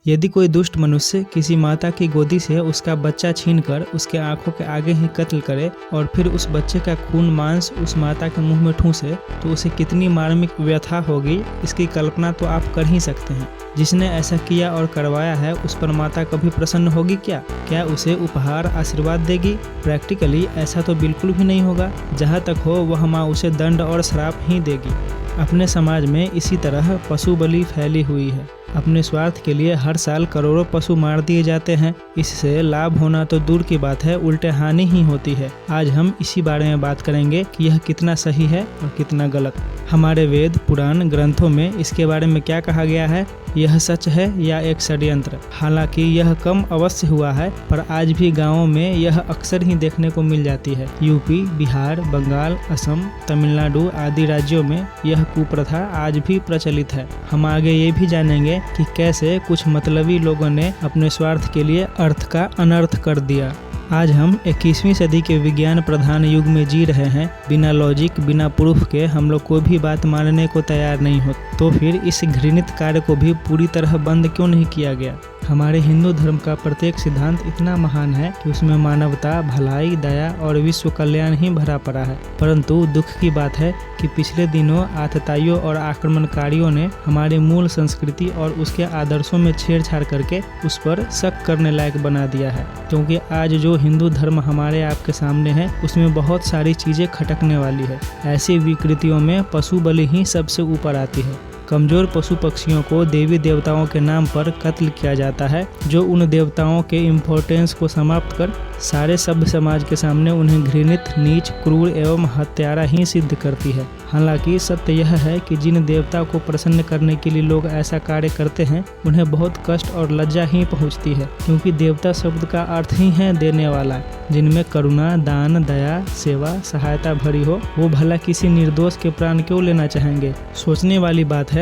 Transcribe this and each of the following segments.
यदि कोई दुष्ट मनुष्य किसी माता की गोदी से उसका बच्चा छीनकर उसके आंखों के आगे ही कत्ल करे और फिर उस बच्चे का खून मांस उस माता के मुंह में ठूंसे तो उसे कितनी मार्मिक व्यथा होगी, इसकी कल्पना तो आप कर ही सकते हैं। जिसने ऐसा किया और करवाया है उस पर माता कभी प्रसन्न होगी क्या उसे उपहार आशीर्वाद देगी? प्रैक्टिकली ऐसा तो बिल्कुल भी नहीं होगा। जहाँ तक हो वह माँ उसे दंड और श्राप ही देगी। अपने समाज में इसी तरह पशु बलि फैली हुई है। अपने स्वार्थ के लिए हर साल करोड़ों पशु मार दिए जाते हैं। इससे लाभ होना तो दूर की बात है, उल्टे हानि ही होती है। आज हम इसी बारे में बात करेंगे कि यह कितना सही है और कितना गलत। हमारे वेद पुराण ग्रंथों में इसके बारे में क्या कहा गया है, यह सच है या एक षड्यंत्र? हालांकि यह कम अवश्य हुआ है, पर आज भी गाँवों में यह अक्सर ही देखने को मिल जाती है। यूपी, बिहार, बंगाल, असम, तमिलनाडु आदि राज्यों में यह कुप्रथा आज भी प्रचलित है। हम आगे ये भी जानेंगे कि कैसे कुछ मतलबी लोगों ने अपने स्वार्थ के लिए अर्थ का अनर्थ कर दिया। आज हम 21वीं सदी के विज्ञान प्रधान युग में जी रहे हैं। बिना लॉजिक, बिना प्रूफ के हम लोग कोई भी बात मानने को तैयार नहीं हो, तो फिर इस घृणित कार्य को भी पूरी तरह बंद क्यों नहीं किया गया? हमारे हिंदू धर्म का प्रत्येक सिद्धांत इतना महान है कि उसमें मानवता, भलाई, दया और विश्व कल्याण ही भरा पड़ा है। परंतु दुख की बात है कि पिछले दिनों आतताइयों और आक्रमणकारियों ने हमारी मूल संस्कृति और उसके आदर्शों में छेड़छाड़ करके उस पर शक करने लायक बना दिया है। क्योंकि आज जो हिंदू धर्म हमारे आपके सामने है उसमें बहुत सारी चीजें खटकने वाली है। ऐसी विकृतियों में पशु बलि ही सबसे ऊपर आती है। कमजोर पशु पक्षियों को देवी देवताओं के नाम पर कत्ल किया जाता है, जो उन देवताओं के इम्पोर्टेंस को समाप्त कर सारे सभ्य समाज के सामने उन्हें घृणित, नीच, क्रूर एवं हत्यारा ही सिद्ध करती है। हालांकि सत्य यह है कि जिन देवता को प्रसन्न करने के लिए लोग ऐसा कार्य करते हैं उन्हें बहुत कष्ट और लज्जा ही पहुंचती है, क्योंकि देवता शब्द का अर्थ ही है देने वाला। जिनमें करुणा, दान, दया, सेवा, सहायता भरी हो, वो भला किसी निर्दोष के प्राण क्यों लेना चाहेंगे? सोचने वाली बात है।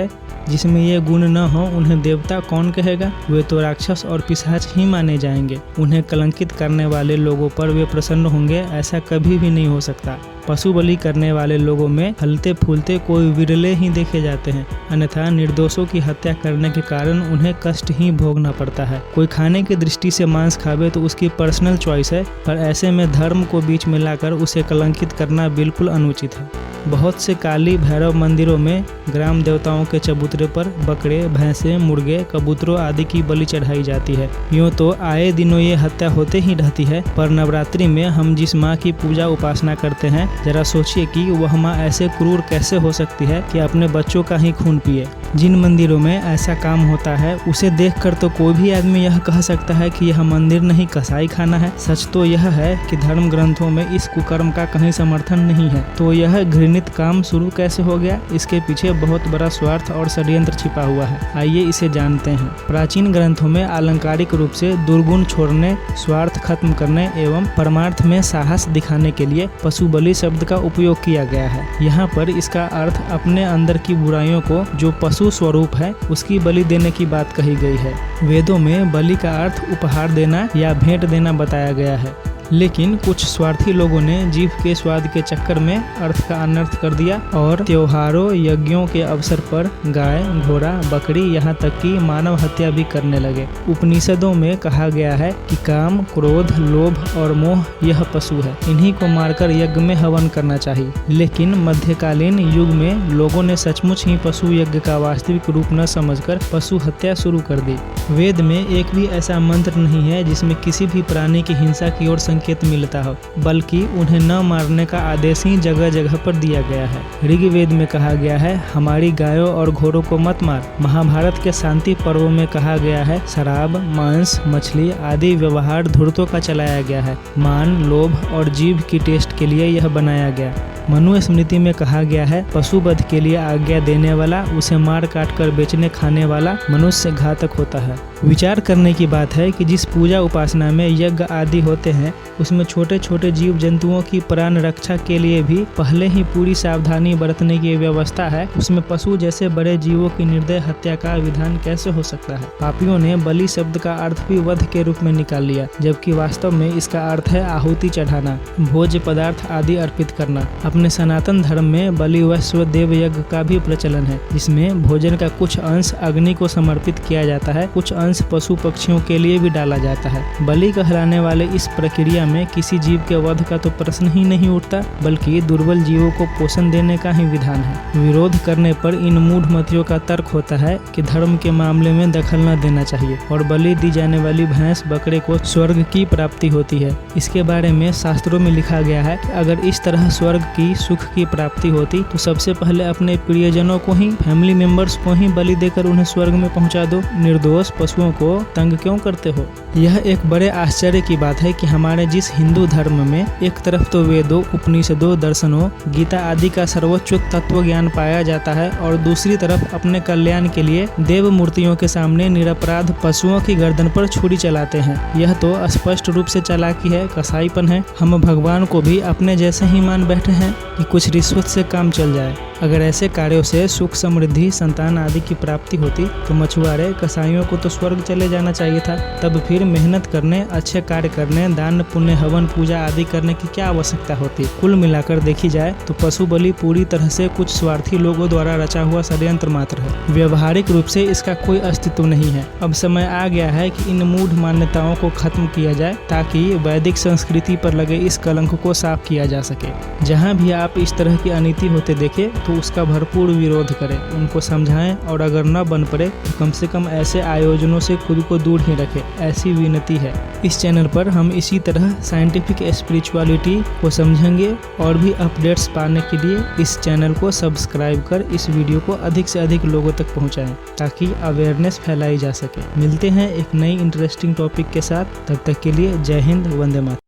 जिसमें ये गुण न हो उन्हें देवता कौन कहेगा? वे तो राक्षस और पिशाच ही माने जाएंगे। उन्हें कलंकित करने वाले लोगों पर वे प्रसन्न होंगे, ऐसा कभी भी नहीं हो सकता। पशु बलि करने वाले लोगों में फलते फूलते कोई विरले ही देखे जाते हैं, अन्यथा निर्दोषों की हत्या करने के कारण उन्हें कष्ट ही भोगना पड़ता है। कोई खाने की दृष्टि से मांस खावे तो उसकी पर्सनल चॉइस है, पर ऐसे में धर्म को बीच में लाकर उसे कलंकित करना बिल्कुल अनुचित है। बहुत से काली भैरव मंदिरों में ग्राम देवताओं के चबूतरे पर बकरे, भैंसे, मुर्गे, कबूतरों आदि की बलि चढ़ाई जाती है। यूँ तो आए दिनों ये हत्या होते ही रहती है, पर नवरात्रि में हम जिस माँ की पूजा उपासना करते हैं, जरा सोचिए कि वह माँ ऐसे क्रूर कैसे हो सकती है कि अपने बच्चों का ही खून पिए। जिन मंदिरों में ऐसा काम होता है उसे देखकर तो कोई भी आदमी यह कह सकता है कि यह मंदिर नहीं कसाई खाना है। सच तो यह है कि धर्म ग्रंथों में इस कुकर्म का कहीं समर्थन नहीं है, तो यह घृणित काम शुरू कैसे हो गया? इसके पीछे बहुत बड़ा स्वार्थ और षड्यंत्र छिपा हुआ है। आइए इसे जानते हैं। प्राचीन ग्रंथों में अलंकारिक रूप से दुर्गुण छोड़ने, स्वार्थ खत्म करने एवं परमार्थ में साहस दिखाने के लिए पशु बलि शब्द का उपयोग किया गया है। यहाँ पर इसका अर्थ अपने अंदर की बुराइयों को, जो पशु स्वरूप है, उसकी बलि देने की बात कही गई है। वेदों में बलि का अर्थ उपहार देना या भेंट देना बताया गया है, लेकिन कुछ स्वार्थी लोगों ने जीभ के स्वाद के चक्कर में अर्थ का अनर्थ कर दिया और त्योहारों, यज्ञों के अवसर पर गाय, घोड़ा, बकरी, यहाँ तक कि मानव हत्या भी करने लगे। उपनिषदों में कहा गया है कि काम, क्रोध, लोभ और मोह यह पशु है, इन्हीं को मारकर यज्ञ में हवन करना चाहिए। लेकिन मध्यकालीन युग में लोगों ने सचमुच ही पशु यज्ञ का वास्तविक रूप न समझकर पशु हत्या शुरू कर दी। वेद में एक भी ऐसा मंत्र नहीं है जिसमें किसी भी प्राणी की हिंसा की ओर संकेत मिलता हो, बल्कि उन्हें न मारने का आदेश ही जगह जगह पर दिया गया है। ऋग्वेद में कहा गया है, हमारी गायों और घोड़ों को मत मार। महाभारत के शांति पर्वों में कहा गया है, शराब, मांस, मछली आदि व्यवहार धूर्तों का चलाया गया है। मान, लोभ और जीभ की टेस्ट के लिए यह बनाया गया। मनुस्मृति में कहा गया है, पशु वध के लिए आज्ञा देने वाला, उसे मार काट कर बेचने खाने वाला मनुष्य घातक होता है। विचार करने की बात है कि जिस पूजा उपासना में यज्ञ आदि होते हैं उसमें छोटे छोटे जीव जंतुओं की प्राण रक्षा के लिए भी पहले ही पूरी सावधानी बरतने की व्यवस्था है, उसमें पशु जैसे बड़े जीवों की निर्दय हत्या का विधान कैसे हो सकता है? पापियों ने बलि शब्द का अर्थ भी वध के रूप में निकाल लिया, जबकि वास्तव में इसका अर्थ है आहुति चढ़ाना, भोज्य पदार्थ आदि अर्पित करना। अपने अपने सनातन धर्म में बलि वैश्व देव यज्ञ का भी प्रचलन है, जिसमें भोजन का कुछ अंश अग्नि को समर्पित किया जाता है, कुछ अंश पशु पक्षियों के लिए भी डाला जाता है। बलि कहलाने वाले इस प्रक्रिया में किसी जीव के वध का तो प्रश्न ही नहीं उठता, बल्कि दुर्बल जीवों को पोषण देने का ही विधान है। विरोध करने पर इन मूढ़मतियों का तर्क होता है कि धर्म के मामले में दखल न देना चाहिए और बलि दी जाने वाली भैंस बकरे को स्वर्ग की प्राप्ति होती है। इसके बारे में शास्त्रों में लिखा गया है कि अगर इस तरह स्वर्ग की सुख की प्राप्ति होती तो सबसे पहले अपने प्रियजनों को ही, फैमिली मेंबर्स को ही बलि देकर उन्हें स्वर्ग में पहुंचा दो। निर्दोष पशुओं को तंग क्यों करते हो? यह एक बड़े आश्चर्य की बात है कि हमारे जिस हिंदू धर्म में एक तरफ तो वेदों, उपनिषदों, दर्शनों, गीता आदि का सर्वोच्च तत्व ज्ञान पाया जाता है और दूसरी तरफ अपने कल्याण के लिए देव मूर्तियों के सामने निरपराध पशुओं की गर्दन पर छुरी चलाते हैं। यह तो स्पष्ट रूप से चालाकी है, कसाईपन है। हम भगवान को भी अपने जैसे ही मान बैठे हैं कि कुछ रिश्वत से काम चल जाए। अगर ऐसे कार्यों से सुख, समृद्धि, संतान आदि की प्राप्ति होती तो मछुआरे, कसाईयों को तो स्वर्ग चले जाना चाहिए था। तब फिर मेहनत करने, अच्छे कार्य करने, दान पुण्य, हवन पूजा आदि करने की क्या आवश्यकता होती? कुल मिलाकर देखी जाए तो पशु बलि पूरी तरह से कुछ स्वार्थी लोगों द्वारा रचा हुआ षड्यंत्र मात्र है। व्यवहारिक रूप से इसका कोई अस्तित्व नहीं है। अब समय आ गया है कि इन मूढ़ मान्यताओं को खत्म किया जाए ताकि वैदिक संस्कृति पर लगे इस कलंक को साफ किया जा सके। जहाँ भी आप इस तरह की अनीति होते देखे तो उसका भरपूर विरोध करें, उनको समझाएं और अगर न बन पड़े तो कम से कम ऐसे आयोजनों से खुद को दूर ही रखें, ऐसी विनती है। इस चैनल पर हम इसी तरह साइंटिफिक स्पिरिचुअलिटी को समझेंगे और भी अपडेट्स पाने के लिए इस चैनल को सब्सक्राइब कर इस वीडियो को अधिक से अधिक लोगों तक पहुंचाएं ताकि अवेयरनेस फैलाई जा सके। मिलते हैं एक नई इंटरेस्टिंग टॉपिक के साथ, तब तक के लिए जय हिंद, वंदे मातरम।